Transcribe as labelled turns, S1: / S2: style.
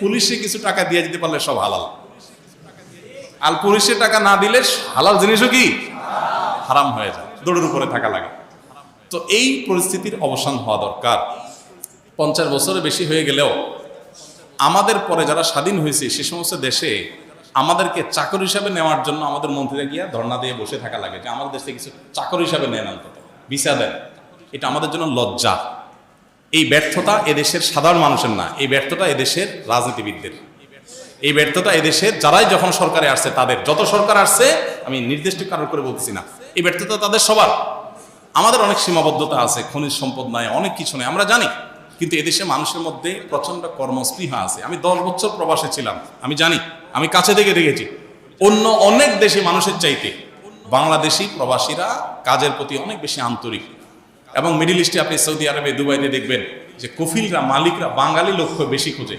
S1: পুলিশে কিছু টাকা দিয়ে দিতে পারলে সব হালাল, আর পুলিশে টাকা না দিলে হালাল জিনিসও কি হারাম হয়ে যায়, দৌড়ের উপরে থাকা লাগে। তো এই পরিস্থিতির অবসান হওয়া দরকার। 50 বছরের বেশি হয়ে গেলেও আমাদের পরে যারা স্বাধীন হয়েছে সে সমস্ত দেশে আমাদেরকে চাকর হিসাবে নেওয়ার জন্য আমাদের মন্ত্রীরা গিয়া ধর্ণা দিয়ে বসে থাকা লাগে যে আমাদের দেশে কিছু চাকর হিসাবে নেন, অন্তত ভিসা দেন। এটা আমাদের জন্য লজ্জা। এই ব্যর্থতা এদেশের সাধারণ মানুষের না, এই ব্যর্থতা এদেশের রাজনীতিবিদদের, এই ব্যর্থতা এদেশের যারাই যখন সরকারে আসছে তাদের, যত সরকার আসছে আমি নির্দিষ্ট কারণ করে বলতেছি না, এই ব্যর্থতা তাদের সবার। আমাদের অনেক সীমাবদ্ধতা আছে, খনিজ সম্পদ নাই, অনেক কিছু নেই, আমরা জানি। কিন্তু এদেশে মানুষের মধ্যে প্রচন্ড কর্মস্পৃহা আছে। আমি 10 বছর প্রবাসে ছিলাম, আমি জানি, আমি কাছে থেকে দেখেছি। অন্য অনেক দেশে মানুষের চাইতে বাংলাদেশি প্রবাসীরা কাজের প্রতি অনেক বেশি আন্তরিক। এবং মিডিল ইস্টে আপনি সৌদি আরবে, দুবাইতে দেখবেন যে কফিলরা, মালিকরা বাঙালি লোক বেশি খোঁজে।